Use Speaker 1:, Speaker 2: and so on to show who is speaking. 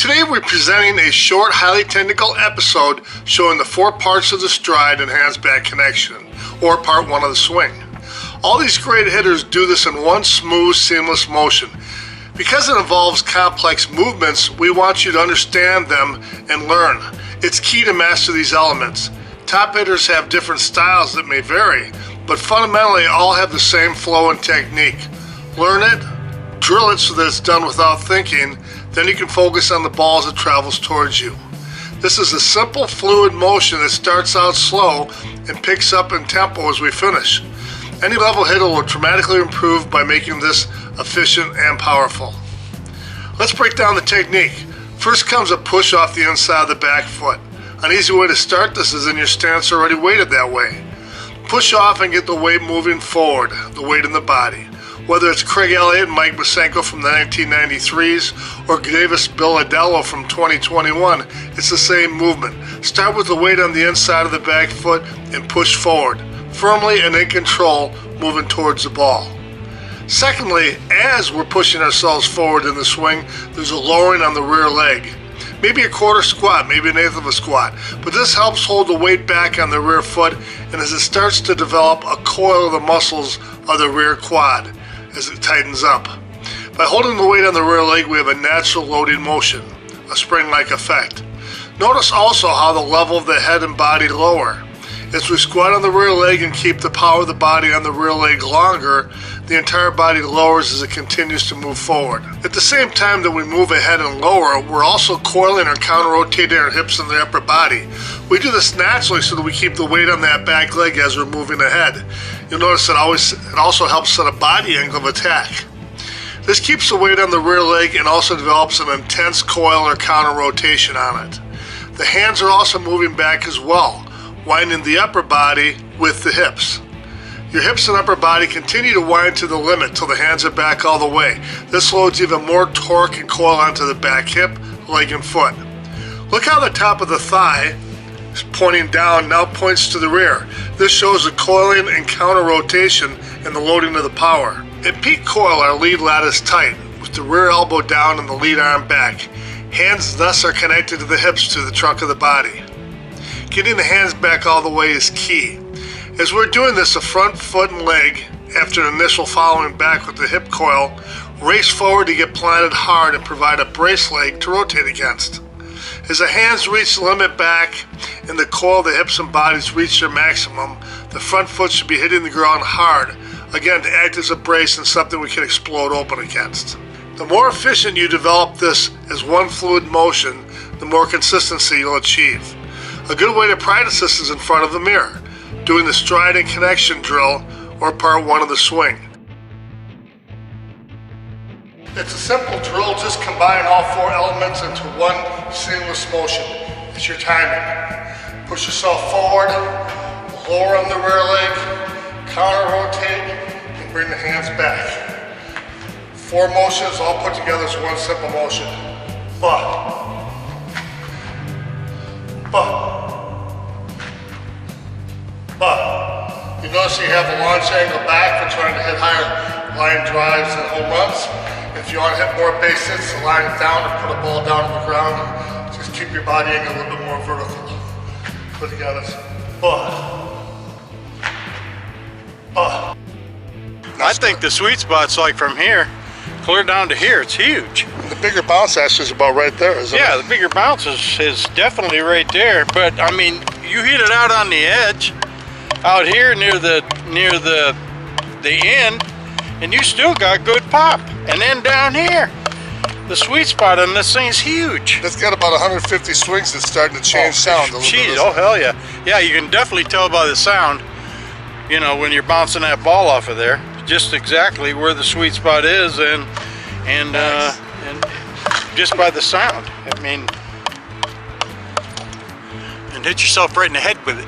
Speaker 1: Today we're presenting a short, highly technical episode showing the 4 parts of the stride and hands-back connection, or part 1 of the swing. All these great hitters do this in one smooth, seamless motion. Because it involves complex movements, we want you to understand them and learn. It's key to master these elements. Top hitters have different styles that may vary, but fundamentally all have the same flow and technique. Learn it, drill it so that it's done without thinking, then you can focus on the ball as it travels towards you. This is a simple, fluid motion that starts out slow and picks up in tempo as we finish. Any level hitter will dramatically improve by making this efficient and powerful. Let's break down the technique. First comes a push off the inside of the back foot. An easy way to start this is in your stance already weighted that way. Push off and get the weight moving forward, the weight in the body. Whether it's Craig Elliott and Mike Masenko from the 1993s or Davis Billadello from 2021, it's the same movement. Start with the weight on the inside of the back foot and push forward, firmly and in control, moving towards the ball. Secondly, as we're pushing ourselves forward in the swing, there's a lowering on the rear leg. Maybe a quarter squat, maybe an eighth of a squat, but this helps hold the weight back on the rear foot, and as it starts to develop a coil of the muscles of the rear quad as it tightens up. By holding the weight on the rear leg, we have a natural loading motion, a spring-like effect. Notice also how the level of the head and body lower. As we squat on the rear leg and keep the power of the body on the rear leg longer, the entire body lowers as it continues to move forward. At the same time that we move ahead and lower, we're also coiling or counter-rotating our hips and the upper body. We do this naturally so that we keep the weight on that back leg as we're moving ahead. You'll notice it also helps set a body angle of attack. This keeps the weight on the rear leg and also develops an intense coil or counter-rotation on it. The hands are also moving back as well, winding the upper body with the hips. Your hips and upper body continue to wind to the limit till the hands are back all the way. This loads even more torque and coil onto the back hip, leg, and foot. Look how the top of the thigh, pointing down, now points to the rear. This shows the coiling and counter rotation and the loading of the power. At peak coil, our lead lat is tight, with the rear elbow down and the lead arm back. Hands thus are connected to the hips to the trunk of the body. Getting the hands back all the way is key. As we're doing this, the front foot and leg, after an initial following back with the hip coil, race forward to get planted hard and provide a brace leg to rotate against. As the hands reach the limit back and the coil of the hips and bodies reach their maximum, the front foot should be hitting the ground hard, again to act as a brace and something we can explode open against. The more efficient you develop this as one fluid motion, the more consistency you'll achieve. A good way to practice this is in front of the mirror, doing the stride and connection drill, or part 1 of the swing. It's a simple drill, just combine all 4 elements into one seamless motion. It's your timing. Push yourself forward, lower on the rear leg, counter rotate, and bring the hands back. 4 motions all put together as one simple motion. You notice you have the launch angle back for trying to hit higher line drives and home runs. If you want to hit more base hits, line it down and put a ball down on the ground. Just keep your body angle a little bit more vertical. Put together.
Speaker 2: I think the sweet spot's like from here, clear down to here. It's huge.
Speaker 1: And the bigger bounce actually is about right there, isn't it?
Speaker 2: Yeah, the bigger bounce is definitely right there. But I mean, you hit it out on the edge, out here near the end, and you still got good pop. And then down here, the sweet spot on this thing's huge.
Speaker 1: That's got about 150 swings that's starting to change sound a little bit.
Speaker 2: Oh hell yeah. Yeah, you can definitely tell by the sound, you know, when you're bouncing that ball off of there, just exactly where the sweet spot is, and just by the sound. I mean, and hit yourself right in the head with it.